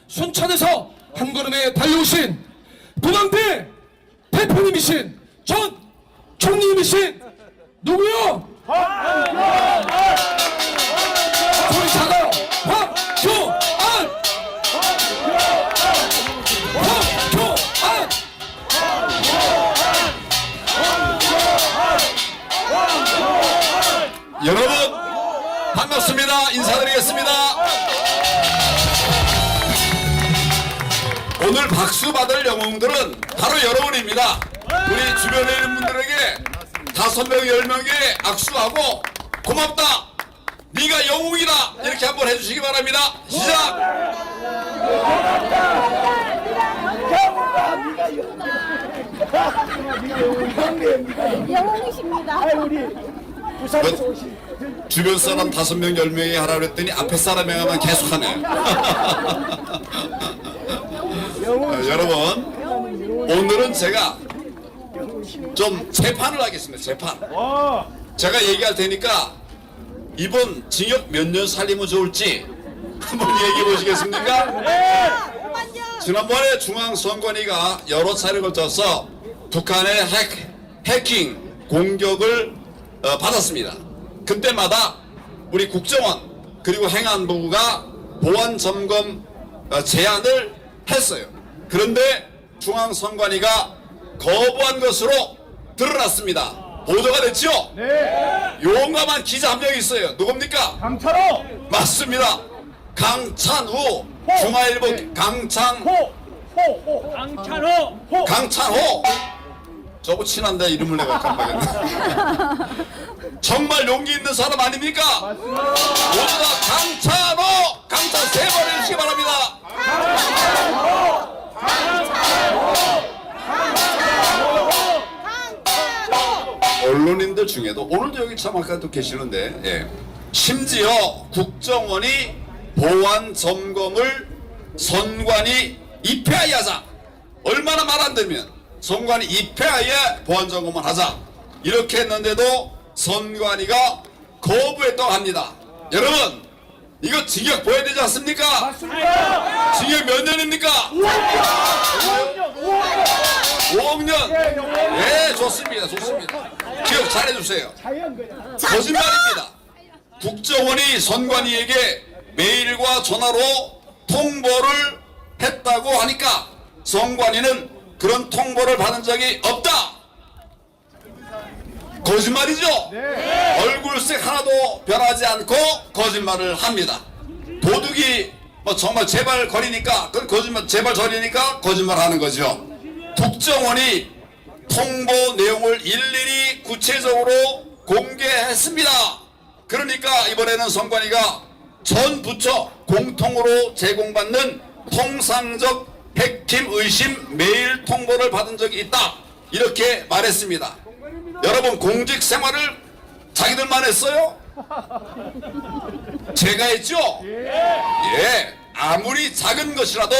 순천에서 한 걸음에 달려오신 도당대 대표님이신 전 총리님이신 누구요? 소리 작아요. 황교안! 황교안! 여러분 반갑습니다. 인사드리겠습니다. 오늘 박수 받을 영웅들은 바로 여러분입니다. 우리 주변에 있는 분들에게 5명, 10명에게 악수하고 고맙다, 네가 영웅이다 이렇게 한번 해주시기 바랍니다. 시작! 영웅이십니다. 주변 사람 5명, 10명이 하라 그랬더니 앞에 사람에만 계속하네. 여러분 오늘은 제가 좀 재판을 하겠습니다. 재판. 제가 얘기할 테니까 이번 징역 몇 년 살리면 좋을지 한번 얘기해 보시겠습니까? 지난번에 중앙선관위가 여러 차례 걸쳐서 북한의 해킹 공격을 받았습니다. 그때마다 우리 국정원 그리고 행안부가 보안 점검 제안을 했어요. 그런데 중앙선관위가 거부한 것으로 드러났습니다. 보도가 됐죠? 네. 용감한 기자 한 명 있어요. 누굽니까? 강찬호. 맞습니다. 강찬우. 중앙일보 네. 강찬호. 강찬호. 강찬호. 저거 친한데 이름을 내가 깜빡했네. 정말 용기 있는 사람 아닙니까? 모두 다 강찬호. 강찬 3번 해주시기 바랍니다. 언론인들 중에도 오늘도 여기 참 아까 또 계시는데 심지어 국정원이 보안 점검을 선관위 입회하에 하자, 얼마나 말 안 되면 선관위 입회하에 보안 점검을 하자 이렇게 했는데도 선관위가 거부했다고 합니다. 여러분 이거 징역 보여야 되지 않습니까? 맞습니다. 징역 몇 년입니까? 5억 년. 네, 좋습니다. 좋습니다. 기억 잘해주세요. 거짓말입니다. 국정원이 선관위에게 메일과 전화로 통보를 했다고 하니까 선관위는 그런 통보를 받은 적이 없다. 거짓말이죠? 네. 얼굴색 하나도 변하지 않고 거짓말을 합니다. 도둑이 뭐 정말 제발 거리니까 그 거짓말, 제발 저리니까 거짓말 하는 거죠. 국정원이 통보 내용을 일일이 구체적으로 공개했습니다. 그러니까 이번에는 선관위가 전 부처 공통으로 제공받는 통상적 해킹 의심 메일 통보를 받은 적이 있다 이렇게 말했습니다. 여러분 공직 생활을 자기들만 했어요? 제가 했죠? 예. 아무리 작은 것이라도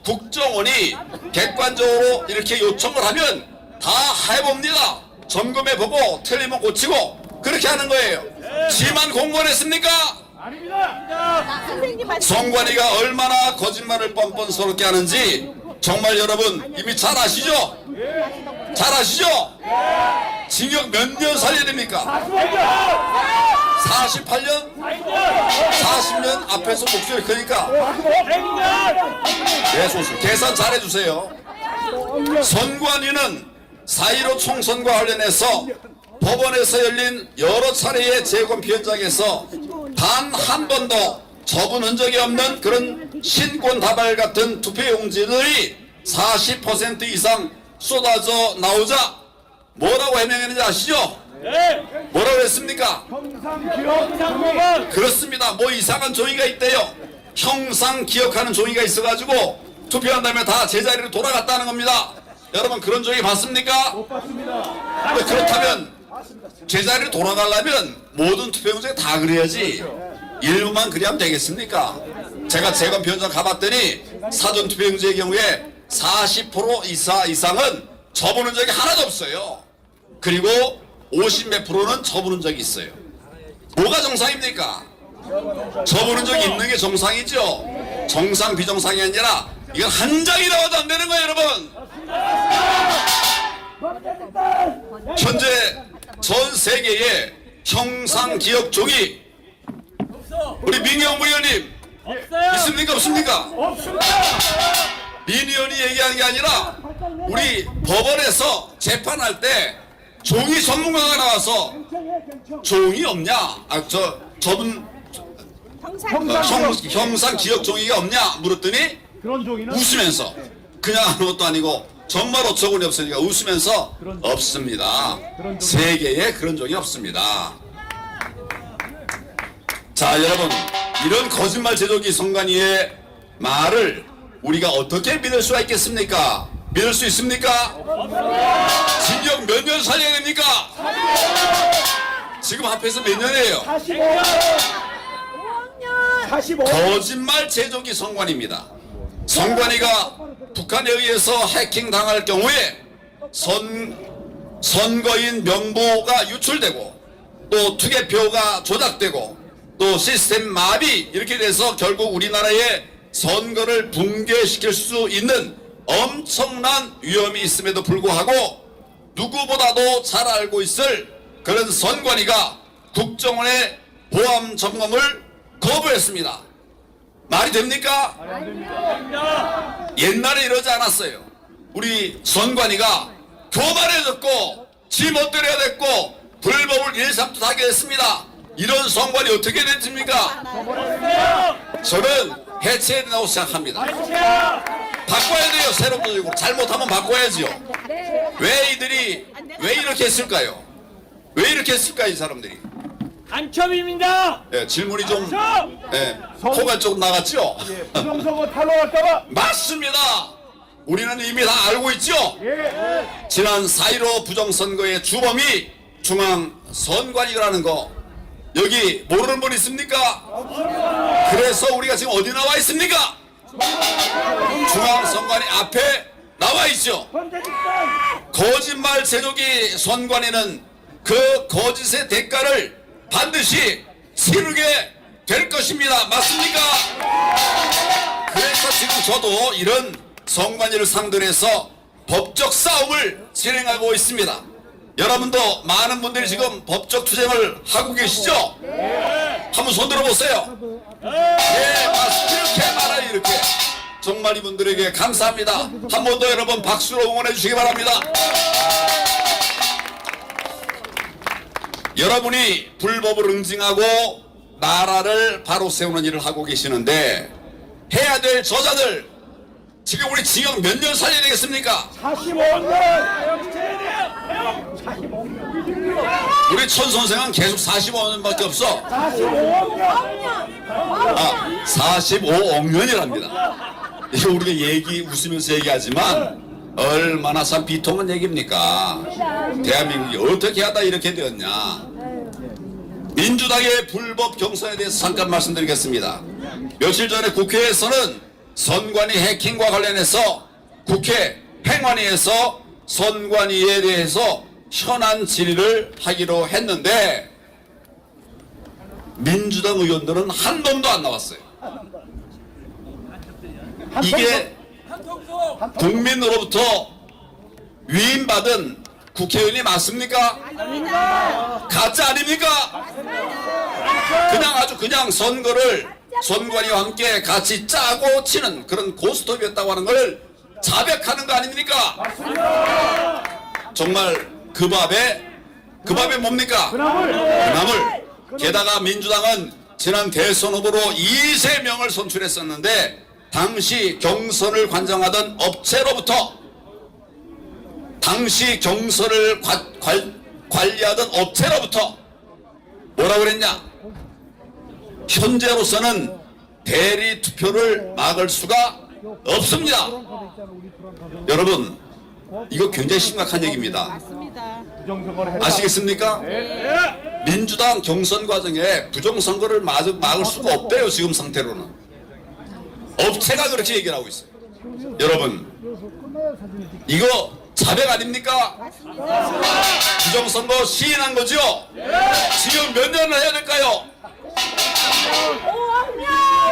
국정원이 객관적으로 이렇게 요청을 하면 다 해봅니다. 점검해보고 틀리면 고치고 그렇게 하는 거예요. 지만 공무원 했습니까? 아닙니다. 선생님 말씀. 선관위가 얼마나 거짓말을 뻔뻔스럽게 하는지 정말 여러분 이미 잘 아시죠? 잘 아시죠? 징역 몇 년 살려야 됩니까? 48년? 40년 앞에서 목소리 크니까 네, 좋습니다. 계산 잘 해주세요. 선관위는 4.15 총선과 관련해서 법원에서 열린 여러 차례의 재검 현장에서 단 한 번도 접은 흔적이 없는 그런 신권 다발 같은 투표용지들이 40% 이상 쏟아져 나오자 뭐라고 해명했는지 아시죠? 뭐라고 했습니까? 그렇습니다. 뭐 이상한 종이가 있대요. 형상 기억하는 종이가 있어가지고 투표한 다음에 다 제자리로 돌아갔다는 겁니다. 여러분 그런 종이 봤습니까? 못 봤습니다. 그렇다면 제자리로 돌아가려면 모든 투표용지에 다 그려야지 일부만 그리면 되겠습니까? 제가 재검 현장 가봤더니 사전 투표용지의 경우에 40% 이상은 접은 적이 하나도 없어요. 그리고 50몇 프로는 접은 적이 있어요. 뭐가 정상입니까? 접어놓은 적이 있는 게 정상이죠. 정상 비정상이 아니라 이건 한 장이 나와도 안 되는 거예요, 여러분. 현재 전 세계에 형상 기억 종이 우리 민경무 의원님 있습니까 없습니까? 민 의원이 얘기하는 게 아니라 우리 법원에서 재판할 때 종이 전문가가 나와서 종이 없냐? 형상 기억 종이가 없냐? 물었더니 그런 종이는 웃으면서 그냥 하는 것도 아니고 정말 어처구니 없으니까 웃으면서 없습니다. 세계에 그런 종이 없습니다. 자, 여러분, 이런 거짓말 제조기 선관위의 말을 우리가 어떻게 믿을 수가 있겠습니까? 믿을 수 있습니까? 징역 몇 년 살려야 됩니까? 지금 합해서 몇 년이에요? 45. 거짓말 제조기 선관위입니다. 선관위가 북한에 의해서 해킹 당할 경우에 선거인 명부가 유출되고 또 투개표가 조작되고 또 시스템 마비 이렇게 돼서 결국 우리나라의 선거를 붕괴시킬 수 있는 엄청난 위험이 있음에도 불구하고 누구보다도 잘 알고 있을 그런 선관위가 국정원의 보안 점검을 거부했습니다. 말이 됩니까? 옛날에 이러지 않았어요. 우리 선관위가 교만해졌고 지 멋대로 해야 됐고 불법을 일삼투하게 됐습니다. 이런 선관위 어떻게 됐습니까? 저는 해체해야 된다고 생각합니다. 바꿔야 돼요. 새롭게 잘못하면 바꿔야지요. 왜 이렇게 했을까요? 왜 이렇게 했을까요, 이 사람들이? 간첩입니다. 예, 질문이 좀 코가 조금 나갔죠? 부정선거 탈로할까봐. 맞습니다. 우리는 이미 다 알고 있죠? 지난 4.15 부정선거의 주범이 중앙선관위라는 거 여기 모르는 분 있습니까? 그래서 우리가 지금 어디 나와 있습니까? 중앙선관위 앞에 나와 있죠. 거짓말 제조기 선관위는 그 거짓의 대가를 반드시 치르게 될 것입니다. 맞습니까? 그래서 지금 저도 이런 선관위를 상대로 해서 법적 싸움을 진행하고 있습니다. 여러분도 많은 분들이 지금 법적 투쟁을 하고 계시죠? 한번 손 들어보세요. 예, 맞습니다. 이렇게 말아요, 이렇게. 정말 이분들에게 감사합니다. 한 번 더 여러분 박수로 응원해 주시기 바랍니다. 여러분이 불법을 응징하고 나라를 바로 세우는 일을 하고 계시는데 해야 될 저자들 지금 우리 징역 몇 년 살려야 되겠습니까? 45년. 우리 천 선생은 계속 45년밖에 없어. 45억 년이랍니다. 이거 우리가 웃으면서 얘기하지만 얼마나 참 비통한 얘기입니까? 대한민국이 어떻게 하다 이렇게 되었냐? 민주당의 불법 경선에 대해서 잠깐 말씀드리겠습니다. 며칠 전에 국회에서는 선관위 해킹과 관련해서 국회 행안위에서 선관위에 대해서 현안 질의를 하기로 했는데 민주당 의원들은 한 놈도 안 나왔어요. 이게 국민으로부터 위임받은 국회의원이 맞습니까? 가짜 아닙니까? 그냥 선거를 선관위와 함께 같이 짜고 치는 그런 고스톱이었다고 하는 걸 자백하는 거 아닙니까? 정말 그 밥에 뭡니까? 그나물. 게다가 민주당은 지난 대선 후보로 이재명을 선출했었는데 당시 경선을 관장하던 업체로부터 당시 경선을 관리하던 업체로부터 뭐라고 그랬냐? 현재로서는 대리 투표를 막을 수가 없습니다. 여러분, 이거 굉장히 심각한 얘기입니다. 아시겠습니까? 민주당 경선 과정에 부정선거를 막을 수가 없대요. 지금 상태로는. 업체가 그렇게 얘기를 하고 있어요. 여러분, 이거 자백 아닙니까? 부정선거 시인한 거죠? 지금 몇 년을 해야 될까요?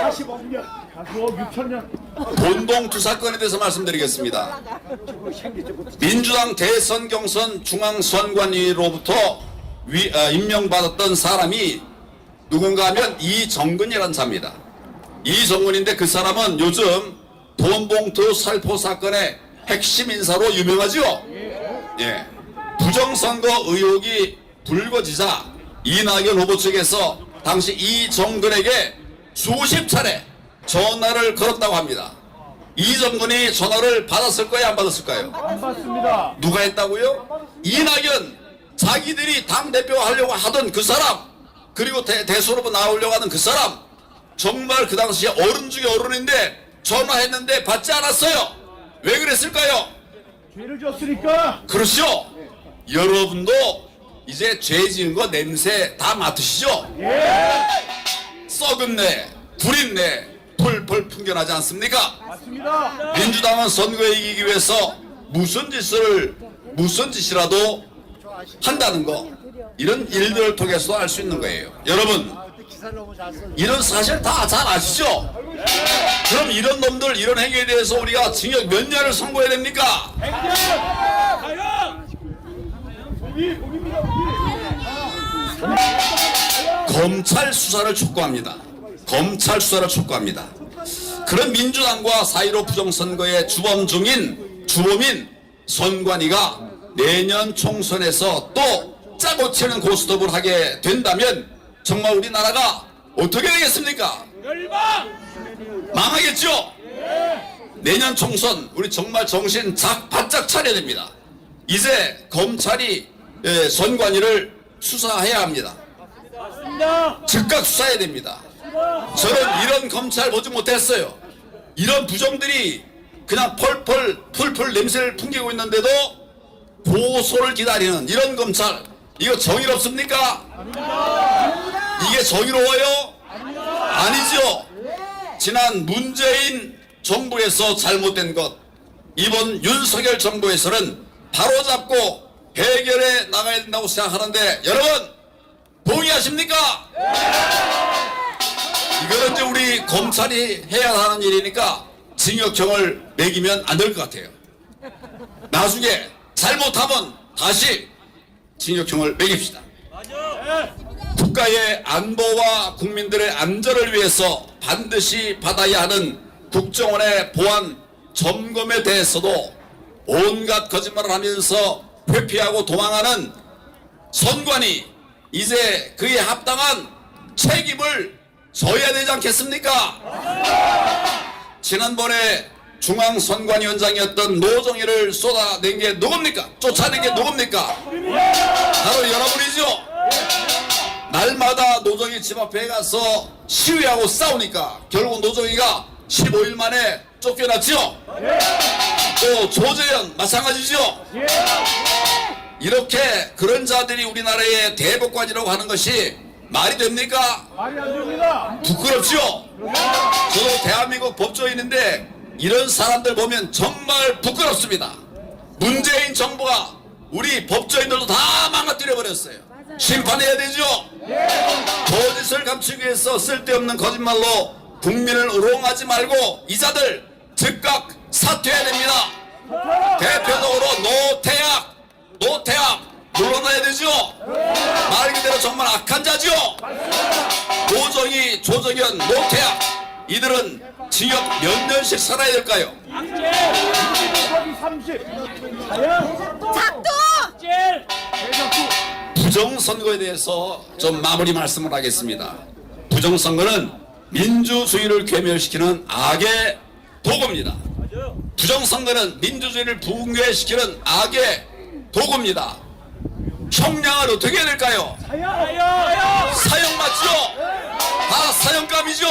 45년, 6천년. 돈봉투 사건에 대해서 말씀드리겠습니다. 민주당 대선 경선 중앙선관위로부터 임명받았던 사람이 누군가 하면 이정근이라는 자입니다. 이정근인데 그 사람은 요즘 돈봉투 살포 사건의 핵심 인사로 유명하죠. 예. 부정선거 의혹이 불거지자 이낙연 후보 측에서 당시 이정근에게 수십 차례 전화를 걸었다고 합니다. 이정근이 전화를 받았을까요, 안 받았을까요? 안 받습니다. 누가 했다고요? 이낙연, 자기들이 당대표 하려고 하던 그 사람, 그리고 대선 후보 나오려고 하는 그 사람, 정말 그 당시에 어른 중에 어른인데 전화했는데 받지 않았어요. 왜 그랬을까요? 죄를 졌으니까. 그렇죠? 여러분도 이제 죄 지은 거 냄새 다 맡으시죠? 썩은 내, 불인 내, 펄펄 풍겨나지 않습니까? 맞습니다. 민주당은 선거에 이기기 위해서 무슨 짓이라도 한다는 거, 이런 일들을 통해서도 알 수 있는 거예요. 여러분, 이런 사실 다 잘 아시죠? 그럼 이런 놈들, 이런 행위에 대해서 우리가 징역 몇 년을 선고해야 됩니까? 검찰 수사를 촉구합니다. 검찰 수사를 촉구합니다. 그런 민주당과 4.15 부정선거의 주범인 선관위가 내년 총선에서 또 짜고 치는 고스톱을 하게 된다면 정말 우리나라가 어떻게 되겠습니까? 망하겠죠? 내년 총선 우리 정말 정신 바짝 차려야 됩니다. 이제 검찰이 선관위를 수사해야 합니다. 즉각 수사해야 됩니다. 저는 이런 검찰 보지 못했어요. 이런 부정들이 그냥 풀풀 냄새를 풍기고 있는데도 고소를 기다리는 이런 검찰, 이거 정의롭습니까? 이게 정의로워요? 아니죠. 지난 문재인 정부에서 잘못된 것, 이번 윤석열 정부에서는 바로잡고 해결해 나가야 된다고 생각하는데 여러분 동의하십니까? 이거는 이제 우리 검찰이 해야 하는 일이니까 징역형을 매기면 안 될 것 같아요. 나중에 잘못하면 다시 징역형을 매깁시다. 국가의 안보와 국민들의 안전을 위해서 반드시 받아야 하는 국정원의 보안 점검에 대해서도 온갖 거짓말을 하면서 회피하고 도망하는 선관위, 이제 그에 합당한 책임을 져야 되지 않겠습니까? 지난번에 중앙선관위원장이었던 노정희를 쏟아낸 게 누굽니까? 쫓아낸 게 누굽니까? 바로 여러분이죠. 날마다 노정희 집 앞에 가서 시위하고 싸우니까 결국 노정희가 15일 만에 쫓겨났죠. 또 조재현 마찬가지죠. 이렇게 그런 자들이 우리나라의 대법관이라고 하는 것이 말이 됩니까? 말이 안 됩니다. 부끄럽죠? 저도 대한민국 법조인인데 이런 사람들 보면 정말 부끄럽습니다. 문재인 정부가 우리 법조인들도 다 망가뜨려 버렸어요. 심판해야 되죠? 거짓을 감추기 위해서 쓸데없는 거짓말로 국민을 우롱하지 말고 이자들 즉각 사퇴해야 됩니다. 대표적으로 노태악 물러나야 되죠? 말 그대로 정말 악한 자죠? 노정희, 조정현, 노태악, 이들은 징역 몇 년씩 살아야 될까요? 30. 부정선거에 대해서 좀 마무리 말씀을 하겠습니다. 부정선거는 민주주의를 괴멸시키는 악의 도구입니다. 부정선거는 민주주의를 붕괴시키는 악의 도구입니다. 형량을 어떻게 해야 될까요? 사형 맞죠? 다 사형감이죠?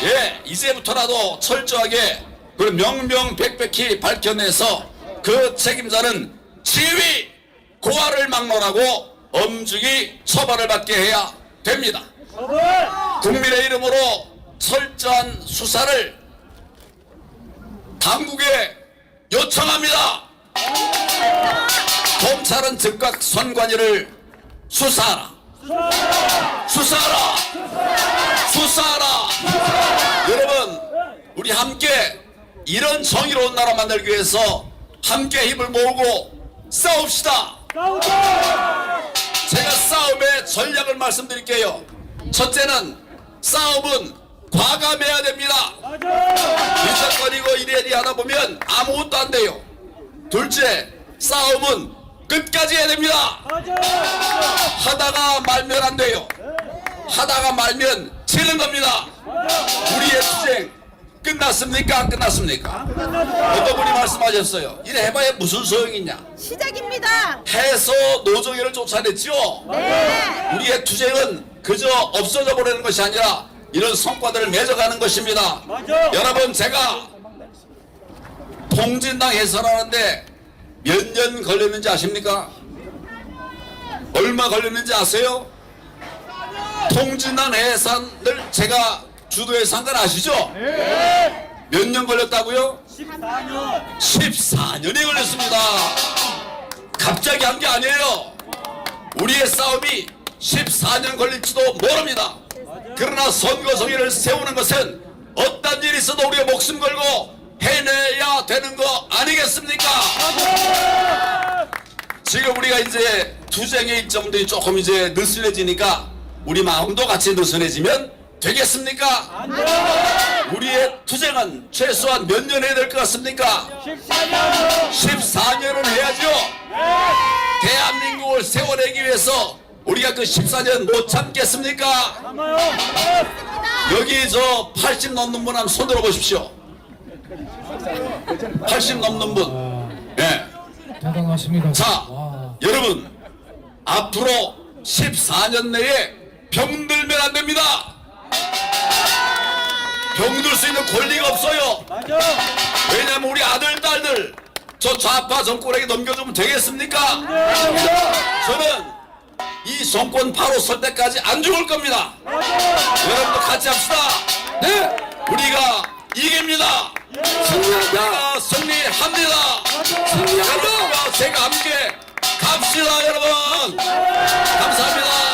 예, 이제부터라도 철저하게 그리고 명명백백히 밝혀내서 그 책임자는 지위 고하를 막론하고 엄중히 처벌을 받게 해야 됩니다. 국민의 이름으로 철저한 수사를 당국에 요청합니다. 검찰은 즉각 선관위를 수사하라. 수사하라. 수사하라. 여러분, 우리 함께 이런 정의로운 나라 만들기 위해서 함께 힘을 모으고 싸웁시다. 제가 싸움의 전략을 말씀드릴게요. 첫째는 싸움은 과감해야 됩니다. 일적거리고 이래리 하다 보면 아무것도 안 돼요. 둘째, 싸움은 끝까지 해야 됩니다. 하다가 말면 안 돼요. 하다가 말면 지는 겁니다. 우리의 투쟁 끝났습니까? 안 끝났습니까? 어떤 분이 말씀하셨어요. 이래 해봐야 무슨 소용이 있냐. 시작입니다. 해서 노정현을 쫓아냈죠. 네. 우리의 투쟁은 그저 없어져 버리는 것이 아니라 이런 성과들을 맺어가는 것입니다. 여러분, 제가 통진당 해산하는데 몇 년 걸렸는지 아십니까? 얼마 걸렸는지 아세요? 통진당 해산을 제가 주도해서 한 건 아시죠? 몇 년 걸렸다고요? 14년이 걸렸습니다. 갑자기 한 게 아니에요. 우리의 싸움이 14년 걸릴지도 모릅니다. 그러나 선거 정의를 세우는 것은 어떤 일이 있어도 우리가 목숨 걸고 해내야 되는 거 아니겠습니까? 지금 우리가 이제 투쟁의 일정들이 조금 이제 느슨해지니까 우리 마음도 같이 느슨해지면 되겠습니까? 우리의 투쟁은 최소한 몇 년 해야 될 것 같습니까? 14년은 해야죠. 대한민국을 세워내기 위해서 우리가 그 14년 못 참겠습니까? 여기 저 80 넘는 분 한번 손 들어 보십시오. 80 넘는 분. 예. 대단하십니다. 자, 여러분, 앞으로 14년 내에 병들면 안 됩니다. 병들 수 있는 권리가 없어요. 왜냐하면 우리 아들, 딸들 저 좌파 정권에게 넘겨주면 되겠습니까? 저는 이 정권 바로 설 때까지 안 죽을 겁니다. 여러분도 같이 합시다. 네. 우리가 이깁니다. 승리합니다. 승리합니다. 여러분과 제가 함께 갑시다, 여러분. 감사합니다.